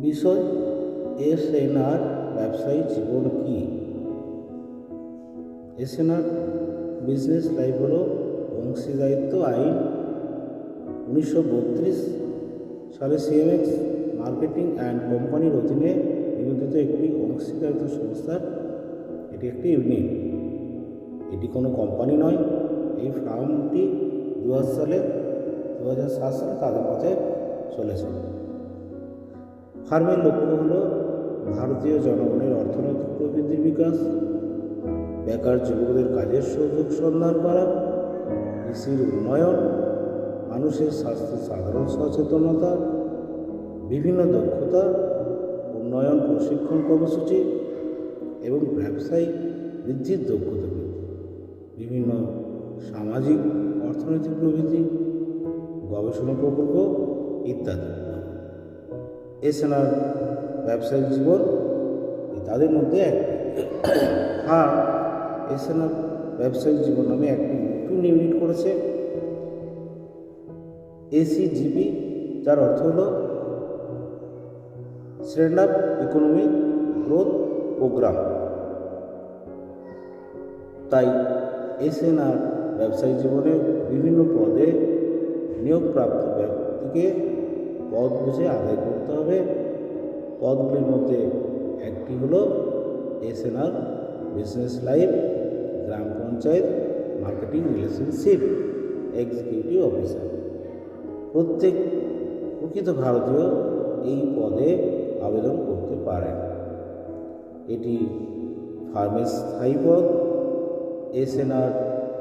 বিষয় এসএনআর ব্যবসায়ী জীবন কি? এসএনআর বিজনেস লাইফ হল অংশীদারিত্ব আইন 1932 সালে সিএমএক্স মার্কেটিং অ্যান্ড কোম্পানির অধীনে নিবন্ধিত একটি অংশীদারিত্ব সংস্থার এটি একটি ইউনিট। এটি কোনো কোম্পানি নয়। এই ফার্মটি 2007 সালে তাদের পথে চলেছে। ফার্মের লক্ষ্য হল ভারতীয় জনগণের অর্থনৈতিক প্রবৃদ্ধির বিকাশ, বেকার যুবকদের কাজের সুযোগ সন্ধান করা, কৃষির উন্নয়ন, মানুষের স্বাস্থ্য সাধারণ সচেতনতা, বিভিন্ন দক্ষতা উন্নয়ন প্রশিক্ষণ কর্মসূচি এবং ব্যবসায়িক বৃদ্ধির দক্ষতা বৃদ্ধি, বিভিন্ন সামাজিক অর্থনৈতিক প্রবৃদ্ধি, গবেষণা প্রকল্প ইত্যাদি। এসএনআর ব্যবসায়িক জীবন তাদের মধ্যে একটি। এসএনআর ব্যবসায়িক জীবন নামে একটি নতুন ইউনিট করেছে এসিজিপি, যার অর্থ হল stand up economic growth programme. তাই এসএনআর ব্যবসায়িক জীবনে বিভিন্ন পদে নিয়োগপ্রাপ্ত ব্যক্তিকে পদ বুঝে আদায় করতে হবে। পদগুলির মধ্যে একটি হলো এসএনআর বিজনেস লাইফ, গ্রাম panchayat marketing relationship executive officer. প্রত্যেক প্রকৃত ভারতীয় এই পদে আবেদন করতে পারেন। এটি ফার্মের স্থায়ী পদ। এসএনআর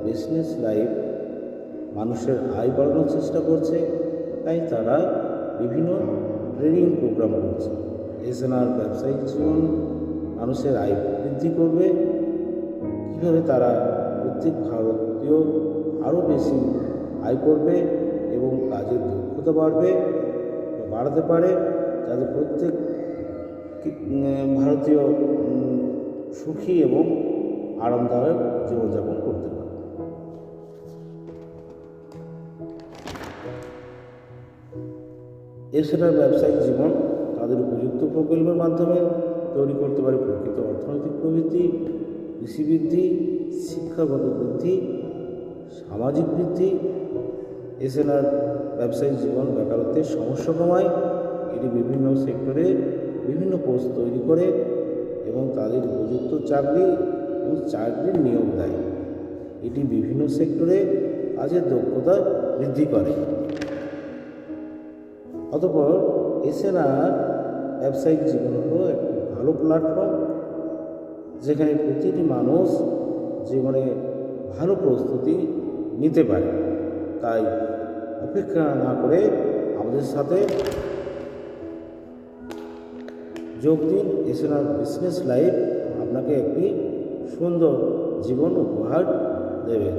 বিজনেস লাইফ মানুষের আয় বাড়ানোর চেষ্টা করছে, তাই তারা বিভিন্ন ট্রেনিং প্রোগ্রাম করছে। এসএনআর ব্যবসায়িক জীবন মানুষের আয় বৃদ্ধি করবে। কীভাবে তারা প্রত্যেক ভারতীয় আরও বেশি আয় করবে এবং কাজের দক্ষতা বাড়াতে পারে, যাতে প্রত্যেক ভারতীয় সুখী এবং আরামদায়ক জীবনযাপন করতে পারে। এছাড়া ব্যবসায়িক জীবন তাদের উপযুক্ত প্রকল্পের মাধ্যমে তৈরি করতে পারে প্রকৃত অর্থনৈতিক প্রবৃদ্ধি, কৃষি বৃদ্ধি, শিক্ষাগত বৃদ্ধি, সামাজিক বৃদ্ধি। এছাড়ার ব্যবসায়িক জীবন বেকারত্বের সমস্যা কমায়। এটি বিভিন্ন সেক্টরে বিভিন্ন পোস্ট তৈরি করে এবং তাদের উপযুক্ত চাকরি এবং চাকরির নিয়োগ দেয়। এটি বিভিন্ন সেক্টরে কাজের দক্ষতা বৃদ্ধি করে। অতঃপর এসএনআর ব্যবসায়িক জীবন হলো একটি ভালো প্ল্যাটফর্ম, যেখানে প্রতিটি মানুষ জীবনে ভালো প্রস্তুতি নিতে পারে। তাই অপেক্ষা না করে আমাদের সাথে যোগ দিন। এসএনআর বিজনেস লাইফ আপনাকে একটি সুন্দর জীবন উপহার দেবে।